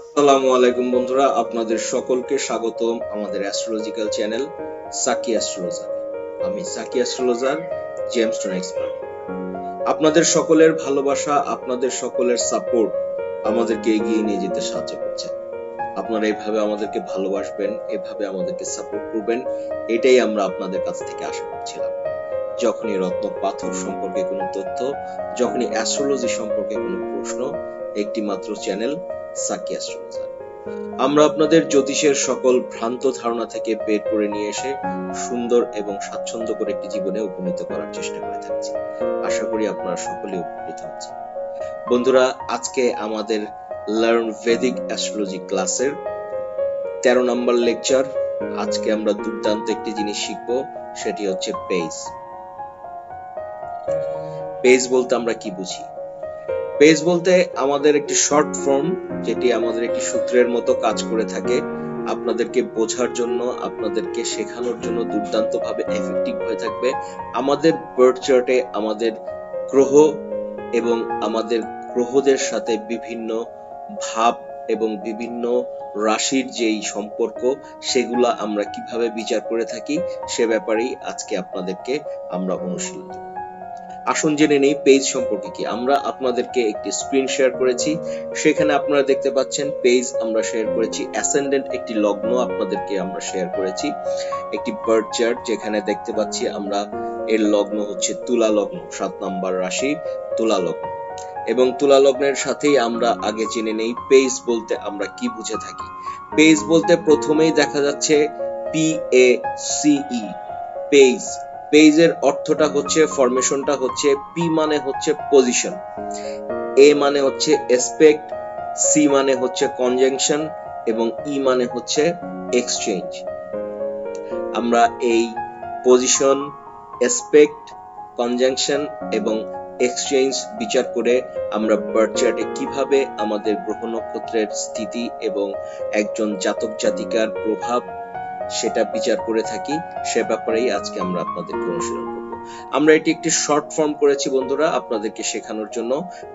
আসসালামু আলাইকুম বন্ধুরা, আপনাদের সকলকে স্বাগতম আমাদের অ্যাস্ট্রোলজিক্যাল চ্যানেল সাকি অ্যাস্ট্রোলজার। আমি সাকি অ্যাস্ট্রোলজার জেমস্টোন এক্সপার্ট। আপনাদের সকলের ভালোবাসা, আপনাদের সকলের সাপোর্ট আমাদেরকে এগিয়ে নিয়ে যেতে সাহায্য করছে। আপনারা এইভাবে আমাদেরকে ভালোবাসবেন, এভাবে আমাদেরকে সাপোর্ট করবেন, এটাই আমরা আপনাদের কাছ থেকে আশা করছিলাম। যখনই রত্ন পাথর সম্পর্কে কোনো তথ্য, যখনই অ্যাস্ট্রোলজি সম্পর্কে কোনো প্রশ্ন, একটি মাত্র চ্যানেল সাকি অ্যাস্ট্রোলজার। আমরা আপনাদের জ্যোতিষের সকল ভ্রান্ত ধারণা থেকে বের করে নিয়ে এসে সুন্দর এবং স্বাচ্ছন্দ্যকর একটি জীবনে উপনীত করার চেষ্টা করে থাকছি। আশা করি আপনারা সকলে উপকৃত হচ্ছেন। বন্ধুরা, আজকে আমাদের লার্ন ভেদিক অ্যাস্ট্রোলজি ক্লাসের 13 নম্বর লেকচার। আজকে আমরা দুর্দান্ত একটি জিনিস শিখবো, সেটি হচ্ছে পেজ। পেজ বলতে আমরা কি বুঝি? পেজ বলতে আমাদের একটি শর্ট ফর্ম, যেটি আমাদের একটি সূত্রের মতো কাজ করে থাকে। আপনাদেরকে বোঝার জন্য, আপনাদেরকে শেখানোর জন্য দুর্দান্ত ভাবে এফেক্টিভ হয়ে থাকবে। আমাদের বার্থ চার্টে আমাদের গ্রহ এবং আমাদের গ্রহদের সাথে বিভিন্ন ভাব এবং বিভিন্ন রাশির যেই সম্পর্ক, সেগুলা আমরা কিভাবে বিচার করে থাকি সে ব্যাপারেই আজকে আপনাদেরকে আমরা অনুশীলন দেব। আসুন জেনে নেই পেজ সম্পর্কে কি। আমরা আপনাদেরকে একটি স্ক্রিন শেয়ার করেছি, সেখানে আপনারা দেখতে পাচ্ছেন পেজ আমরা শেয়ার করেছি। অ্যাসেন্ডেন্ট একটি লগ্ন আপনাদেরকে আমরা শেয়ার করেছি, একটি বার্থ চার্ট যেখানে দেখতে পাচ্ছি আমরা এর লগ্ন হচ্ছে তুলা লগ্ন, 7 নম্বর রাশি তুলা লগ্ন। এবং তুলা লগ্নের সাথেই আমরা আগে জেনে নেই পেজ বলতে আমরা কি বুঝে থাকি। পেজ বলতে প্রথমেই দেখা যাচ্ছে PACE, পেজ। পেজের অর্থটা হচ্ছে, ফরমেশনটা হচ্ছে, পি মানে হচ্ছে পজিশন, এ মানে হচ্ছে এসপেক্ট, সি মানে হচ্ছে কনজাংশন এবং ই মানে হচ্ছে এক্সচেঞ্জ। আমরা এই পজিশন, এসপেক্ট, কনজাংশন এবং এক্সচেঞ্জ বিচার করে আমরা বার্থ চার্টে কিভাবে আমাদের গ্রহ নক্ষত্রের স্থিতি এবং একজন জাতক জাতিকার প্রভাব সেটা বিচার করে থাকি, সে ব্যাপারেই আজকে আমরা আপনাদেরকে অনুশীলন করব। আমরা এটি একটি শর্ট ফর্ম করেছি বন্ধুরা, আপনাদেরকে শেখানোর জন্য।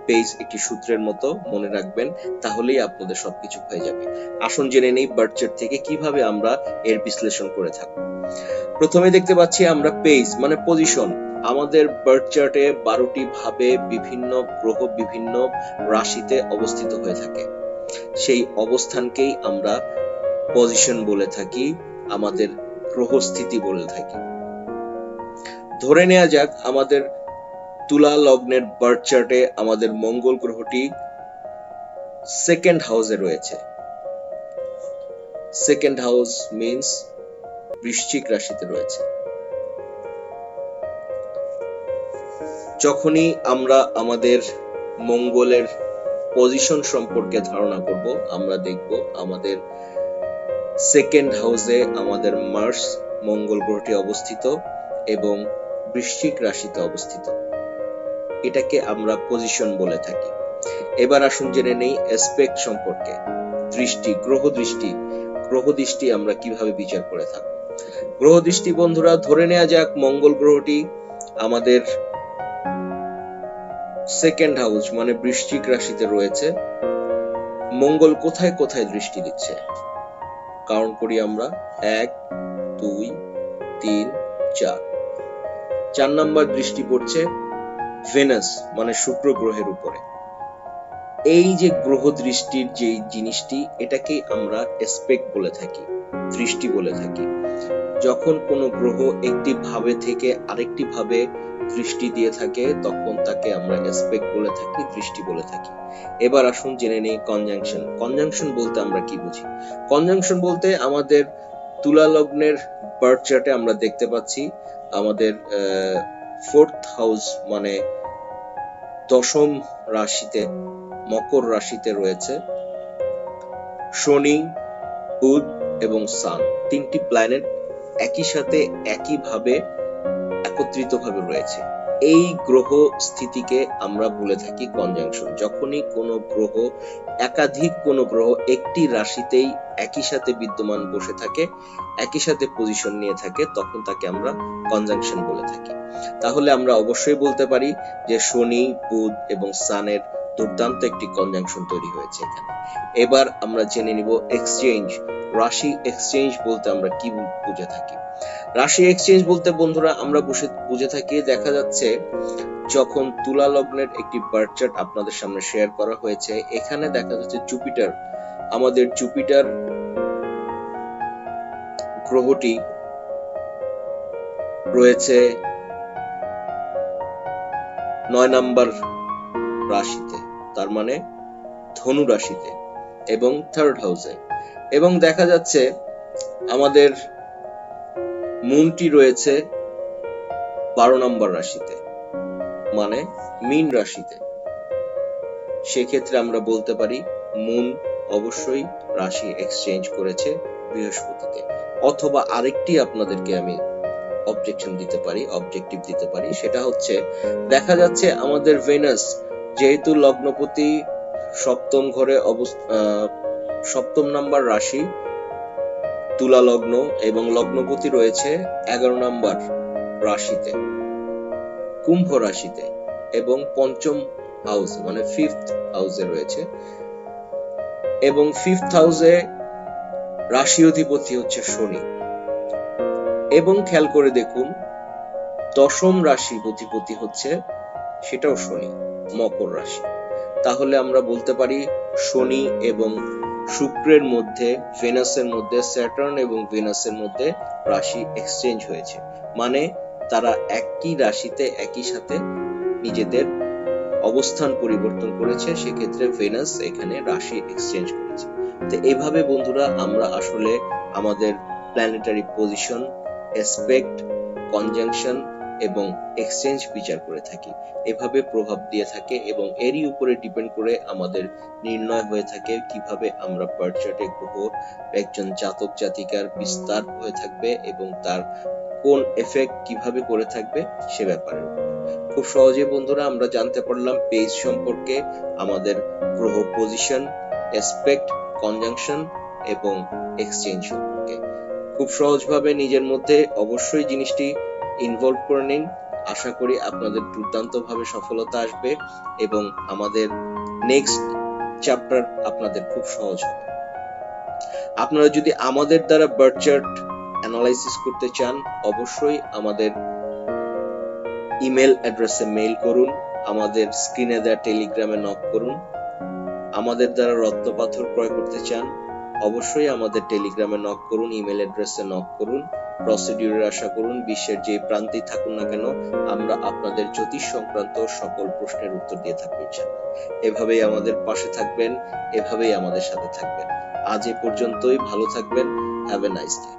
পেজ একটি সূত্রের মতো, মনে রাখবেন, তাহলেই আপনাদের সবকিছু হয়ে যাবে। আসুন জেনে নেই বার্থ চার্ট থেকে কিভাবে আমরা এর বিশ্লেষণ করে থাকব। প্রথমে দেখতে পাচ্ছি আমরা পেজ মানে পজিশন। আমাদের বার্থ চার্টে 12টি ভাবে বিভিন্ন গ্রহ বিভিন্ন রাশিতে অবস্থিত হয়ে থাকে, সেই অবস্থানকেই আমরা পজিশন বলে থাকি, আমাদের গ্রহস্থিতি বলে থাকি। ধরে নেওয়া যাক আমাদের তুলা লগ্নের বার্থ চার্টে আমাদের মঙ্গল গ্রহটি সেকেন্ড হাউসে রয়েছে। সেকেন্ড হাউস মিন্স বৃশ্চিক রাশিতে রয়েছে। যখনই আমরা আমাদের মঙ্গলের পজিশন সম্পর্কে ধারণা করব, আমরা দেখব আমাদের সেকেন্ড হাউসে আমাদের মার্স মঙ্গল গ্রহটি অবস্থিত এবং বৃশ্চিক রাশিতে অবস্থিত। এটাকে আমরা পজিশন বলে থাকি। এবার আসুন জেনে নেই এসপেক্ট সম্পর্কে। দৃষ্টি, গ্রহ দৃষ্টি। গ্রহ দৃষ্টি আমরা কিভাবে বিচার করে থাকব। গ্রহ দৃষ্টি বন্ধুরা, ধরে নেওয়া যাক মঙ্গল গ্রহটি আমাদের সেকেন্ড হাউস মানে বৃশ্চিক রাশিতে রয়েছে। মঙ্গল কোথায় কোথায় দৃষ্টি দিচ্ছে কাউন্ট করি আমরা, 1 2 3 4। 4 নাম্বার দৃষ্টি পড়ছে ভেনাস মানে শুক্র গ্রহের উপরে। এই যে গ্রহ দৃষ্টির যে জিনিসটি, এটাকেই আমরা এসপেক্ট বলে থাকি, দৃষ্টি বলে থাকি। যখন কোনো গ্রহ একটি ভাবে থেকে আরেকটি ভাবে দৃষ্টি দিয়ে থাকে, তখন তাকে আমরা এসপেক্ট বলে থাকি, দৃষ্টি বলে থাকি। এবার আসুন জেনে নেই কনজাংশন। কনজাংশন বলতে আমরা কি বুঝি? কনজাংশন বলতে আমাদের তুলা লগ্নের বার্থ চার্টে আমরা দেখতে পাচ্ছি আমাদের ফোর্থ হাউস মানে দশম রাশিতে, মকর রাশিতে রয়েছে শনি, বুধ এবং সান। 3টি প্ল্যানেট একই সাথে একইভাবে একত্রিত ভাবে রয়েছে। এই গ্রহ স্থিতিকে আমরা বলে থাকি কনজাংশন। যখনই কোনো গ্রহ একাধিক কোনো গ্রহ একটি রাশিতেই একই সাথে বিদ্যমান বসে থাকে, একই সাথে পজিশন নিয়ে থাকে, তখন তাকে আমরা কনজাংশন বলে থাকি। তাহলে আমরা অবশ্যই বলতে পারি যে শনি, বুধ এবং সানের দুর্দান্ত একটি কনজাংশন তৈরি হয়েছে এখানে। এবার আমরা জেনে নিব এক্সচেঞ্জ। রাশি এক্সচেঞ্জ বলতে আমরা কি বুঝে থাকি? রাশি এক্সচেঞ্জ বলতে বন্ধুরা আমরা বুঝে থাকি, দেখা যাচ্ছে যখন তুলা লগ্নের একটি বার্থ চার্ট আপনাদের সামনে শেয়ার করা হয়েছে, এখানে দেখা যাচ্ছে জুপিটার, আমাদের জুপিটার গ্রহটি রয়েছে 9 নাম্বার রাশিতে, তার মানে ধনু রাশিতে এবং 3rd হাউসে। এবং দেখা যাচ্ছে আমাদের মুনটি রয়েছে 12 নম্বর রাশিতে, মানে মীন রাশিতে। সেক্ষেত্রে আমরা বলতে পারি মুন অবশ্যই রাশি এক্সচেঞ্জ করেছে বৃহস্পতিতে। অথবা আরেকটি আপনাদেরকে আমি অবজেক্টিভ দিতে পারি, সেটা হচ্ছে দেখা যাচ্ছে আমাদের ভেনাস যেহেতু লগ্নপতি সপ্তম ঘরে সপ্তম নাম্বার রাশি তুলা লগ্ন এবং লগ্নপতি রয়েছে 11 নাম্বার রাশিতে কুম্ভ রাশিতে এবং পঞ্চম হাউস মানে 5th হাউসে রয়েছে, এবং 5th হাউসে রাশি অধিপতি হচ্ছে শনি। এবং খেয়াল করে দেখুন দশম রাশি অধিপতি হচ্ছে সেটাও শনি, মকর রাশি। তাহলে আমরা বলতে পারি শনি এবং শুক্রের মধ্যে, ভেনাসের মধ্যে, স্যাটার্ন এবং ভেনাসের মধ্যে রাশি এক্সচেঞ্জ হয়েছে, মানে তারা একই রাশিতে একই সাথে নিজেদের অবস্থান পরিবর্তন করেছে। সেক্ষেত্রে ভেনাস এখানে রাশি এক্সচেঞ্জ করেছে। তো এইভাবে বন্ধুরা আমরা আসলে আমাদের প্ল্যানেটারি পজিশন, অ্যাসপেক্ট, কনজাংশন এবং এক্সচেঞ্জ বিচার করে থাকি। এভাবে প্রভাব দিয়ে থাকে এবং এরই উপরে ডিপেন্ড করে আমাদের নির্ণয় হয়ে থাকে কিভাবে আমরা বার্থ চার্টে গ্রহ একজন জাতক জাতিকার বিস্তার হয়ে থাকবে এবং তার কোন এফেক্ট কিভাবে করে থাকবে সে ব্যাপারে। খুব সহজে বন্ধুরা আমরা জানতে পারলাম পেজ সম্পর্কে, আমাদের গ্রহ পজিশন, অ্যাসপেক্ট, কনজাংশন এবং এক্সচেঞ্জ সম্পর্কে। খুব সহজভাবে নিজের মধ্যে অবশ্যই জিনিসটি ইনভলভ করে নিন। আশা করি আপনাদের দুর্দান্তভাবে সফলতা আসবে এবং আমাদের নেক্সট চ্যাপ্টার আপনাদের খুব সহজ হবে। আপনারা যদি আমাদের দ্বারা বার্থ চার্ট অ্যানালাইসিস করতে চান, অবশ্যই আমাদের ইমেল অ্যাড্রেসে মেইল করুন, আমাদের স্ক্রিনে দেওয়া টেলিগ্রামে নক করুন। আমাদের দ্বারা রত্নপাথর ক্রয় করতে চান, অবশ্যই আমাদের টেলিগ্রামে নক করুন, ইমেল অ্যাড্রেসে নক করুন, প্রসিডিউরে আশা করুন। বিশ্বের যে প্রান্তেই থাকুন না কেন আমরা আপনাদের জ্যোতিষ সংক্রান্ত সকল প্রশ্নের উত্তর দিয়ে থাকবো ইনশাআল্লাহ। এভাবেই আমাদের পাশে থাকবেন, এভাবেই আমাদের সাথে থাকবেন। আজ এ পর্যন্তই, ভালো থাকবেন। Have a nice day.